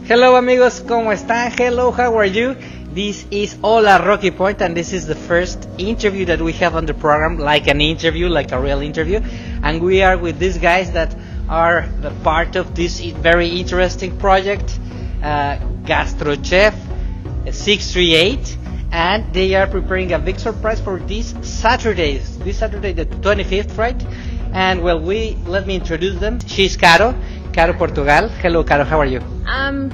Hello amigos, ¿cómo están? Hello, how are you? This is Hola Rocky Point, and this is the first interview that we have on the program, like an interview, like a real interview. And we are with these guys that are the part of this very interesting project, Gastro Chef 638, and they are preparing a big surprise for this Saturday the 25th, right? And well, let me introduce them. She's Caro Portugal. Hello, Caro, how are you? I'm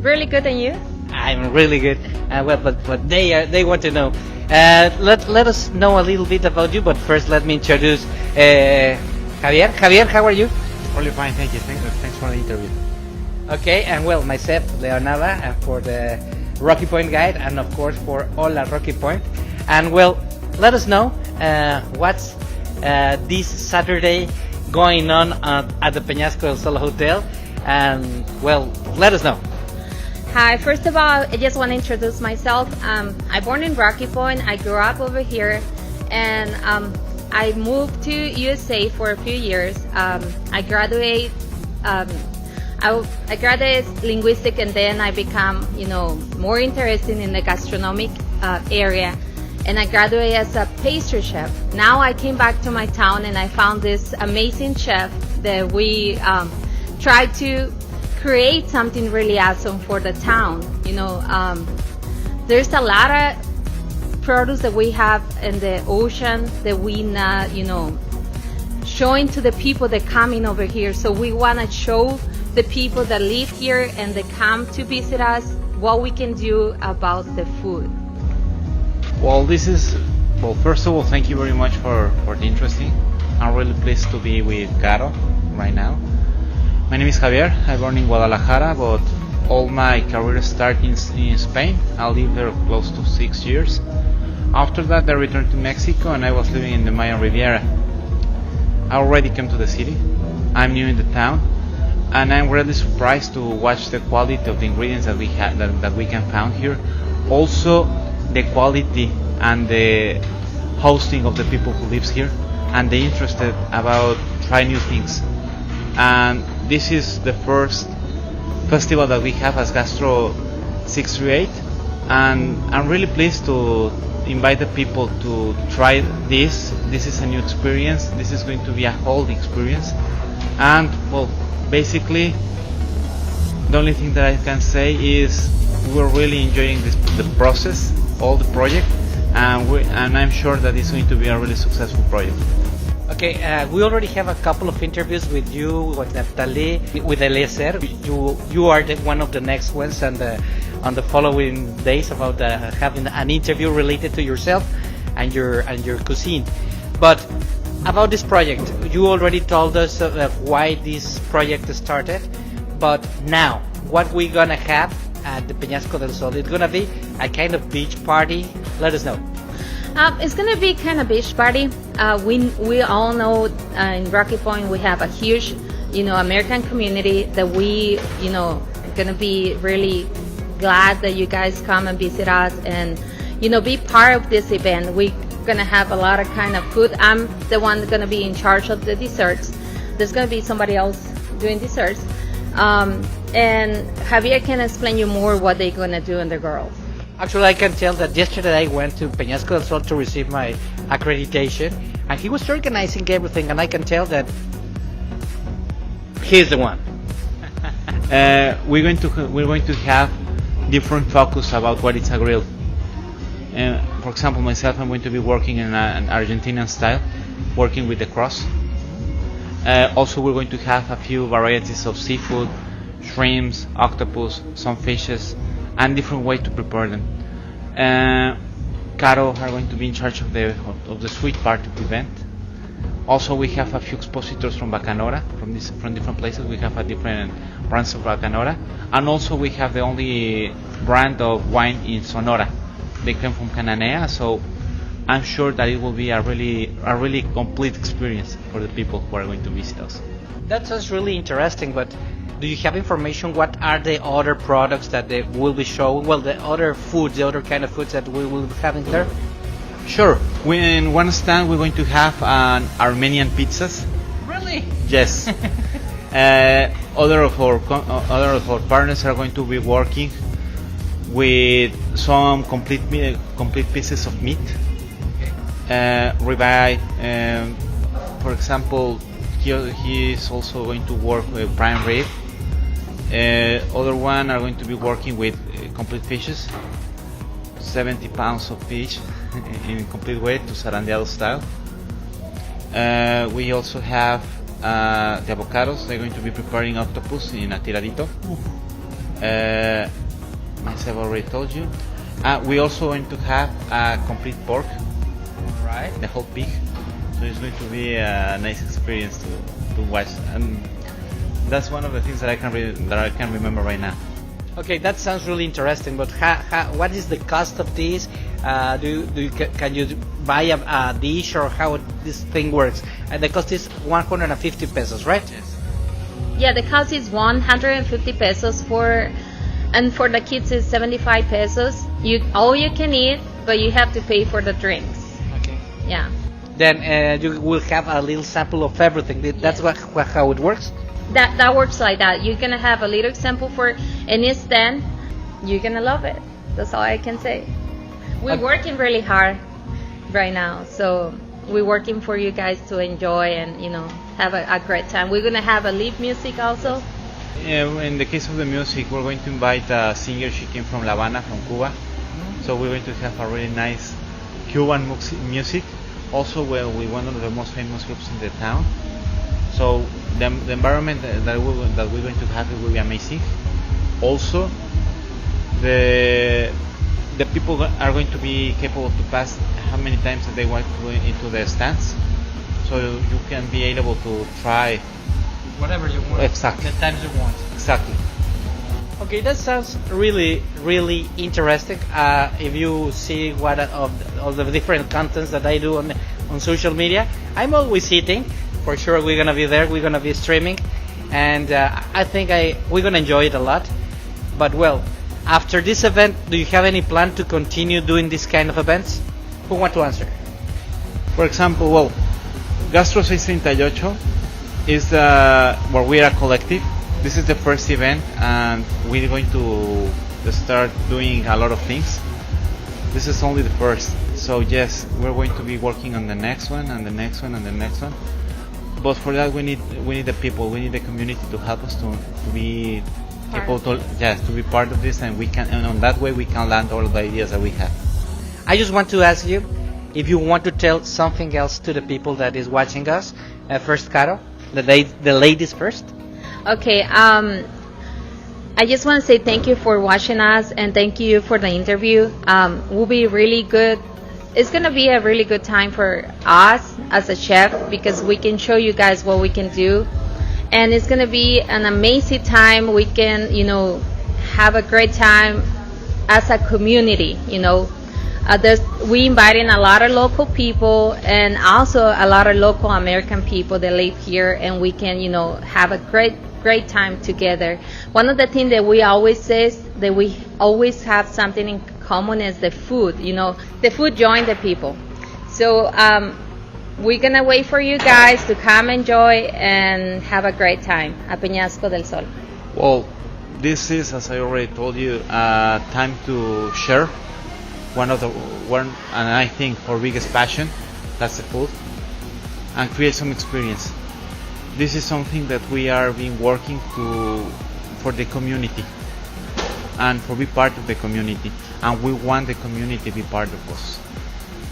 really good, and you? I'm really good. But they want to know. Let us know a little bit about you. But first, let me introduce Javier. Javier, how are you? Really fine, thank you. Thanks for the interview. Okay, and well, myself, Leonardo, and for the Rocky Point Guide, and of course for Hola Rocky Point. And well, let us know what's this Saturday going on at the Penasco El Sol Hotel. And well, let us know. Hi, first of all, I just want to introduce myself. I'm born in Rocky Point. I grew up over here, and I moved to USA for a few years. I graduated linguistic, and then I become, more interested in the gastronomic area, and I graduated as a pastry chef. Now I came back to my town, and I found this amazing chef that we tried to create something really awesome for the town. There's a lot of produce that we have in the ocean that we not, showing to the people that coming over here. So we want to show the people that live here and that come to visit us what we can do about the food. Well, first of all, thank you very much for the interesting. I'm really pleased to be with Caro right now. My name is Javier. I'm born in Guadalajara, but all my career started in Spain. I lived there close to 6 years. After that, I returned to Mexico, and I was living in the Mayan Riviera. I already came to the city. I'm new in the town, and I'm really surprised to watch the quality of the ingredients that we have that we can find here. Also, the quality and the hosting of the people who lives here, and the interested about try new things. And this is the first festival that we have as Gastro 638, and I'm really pleased to invite the people to try this. This is a new experience. This is going to be a whole experience, and well, basically the only thing that I can say is we're really enjoying the process, all the project, and I'm sure that it's going to be a really successful project. Okay, we already have a couple of interviews with you, with Nathalie, with Eliezer. You are one of the next ones, and on the following days about having an interview related to yourself and your cuisine. But about this project, you already told us why this project started. But now, what we're gonna have at the Penasco del Sol? It's gonna be a kind of beach party. Let us know. It's going to be kind of beach party. We all know in Rocky Point we have a huge, American community that we, going to be really glad that you guys come and visit us and, be part of this event. We're going to have a lot of kind of food. I'm the one going to be in charge of the desserts. There's going to be somebody else doing desserts. And Javier can explain you more what they're going to do and the girls. Actually, I can tell that yesterday I went to Penasco del Sol to receive my accreditation, and he was organizing everything, and I can tell that he's the one. We're going to have different focus about what is a grill. For example, myself, I'm going to be working in an Argentinian style, working with the cross. Also, we're going to have a few varieties of seafood, shrimps, octopus, some fishes, and different way to prepare them. Caro are going to be in charge of the sweet part of the event. Also, we have a few expositors from Bacanora, from different places. We have a different brands of Bacanora, and also we have the only brand of wine in Sonora. They came from Cananea, so I'm sure that it will be a really complete experience for the people who are going to visit us. That sounds really interesting, but do you have information what are the other products that they will be showing? Well, the other kind of foods that we will be having there? Sure. In one stand we're going to have an Armenian pizzas. Really? Yes. Other of our partners are going to be working with some complete pieces of meat, ribeye. For example, he is also going to work with prime rib. Other one are going to be working with complete fishes, 70 pounds of fish in complete weight to zarandeado style. We also have the avocados. They're going to be preparing octopus in a tiradito. As I've already told you. We also going to have a complete pork. Right. The whole pig. So it's going to be a nice experience to watch. And that's one of the things that I can remember right now. Okay, that sounds really interesting. But what is the cost of this? Can you buy a dish, or how this thing works? The cost is 150 pesos, right? Yes. Yeah, the cost is 150 pesos and for the kids is 75 pesos. All you can eat, but you have to pay for the drinks. Okay. Yeah. Then you will have a little sample of everything. That's how it works. That works like that. You're gonna have a little sample for any stand. You're gonna love it. That's all I can say. We're working really hard right now, so we're working for you guys to enjoy and have a great time. We're gonna have a live music also. In the case of the music, we're going to invite a singer. She came from La Habana, from Cuba. So we're going to have a really nice Cuban music. Also, with one of the most famous groups in the town. So the environment that we're going to have will be amazing. Also, the people are going to be capable to pass how many times that they want to go into the stands. So you can be able to try Whatever you want. Exactly. The times you want. Exactly. Okay, that sounds really, really interesting. If you see what of the different contents that I do on social media, I'm always eating. For sure, we're gonna be there. We're gonna be streaming, and I think we're gonna enjoy it a lot. But well, after this event, do you have any plan to continue doing this kind of events? Who want to answer? For example, well, Gastro 638 is where we are a collective. This is the first event, and we're going to start doing a lot of things. This is only the first, so yes, we're going to be working on the next one, and the next one, and the next one. But for that, we need the people, we need the community to help us to be able to be part of this, and on that way we can land all the ideas that we have. I just want to ask you if you want to tell something else to the people that is watching us. First, Caro, the ladies first. Okay. I just want to say thank you for watching us and thank you for the interview. Will be really good. It's gonna be a really good time for us as a chef because we can show you guys what we can do, and it's gonna be an amazing time. We can, have a great time as a community. We inviting a lot of local people and also a lot of local American people that live here, and we can, have a great time together. One of the things that we always say is that we always have something in common is the food. The food joins the people. So we're gonna wait for you guys to come enjoy and have a great time at Penasco del Sol. Well, this is, as I already told you, time to share one, and I think our biggest passion, that's the food, and create some experience. This is something that we are been working for the community and for be part of the community, and we want the community to be part of us.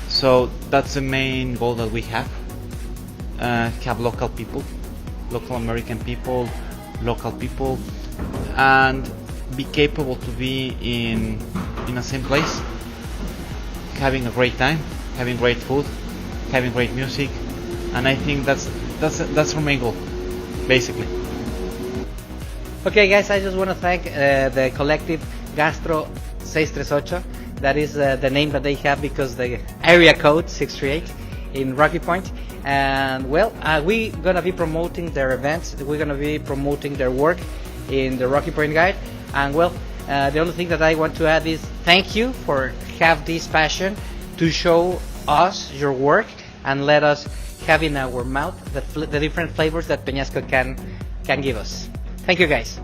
So that's the main goal that we have local people, local American people, local people, and be capable to be in the same place, having a great time, having great food, having great music, and I think that's our main goal, basically. Okay, guys, I just want to thank the collective Gastro 638. That is the name that they have because the area code 638 in Rocky Point. And well, we're gonna be promoting their events. We're gonna be promoting their work in the Rocky Point Guide. And well, the only thing that I want to add is thank you for have this passion to show us your work and let us have in our mouth the different flavors that Penasco can can give us. Thank you, guys.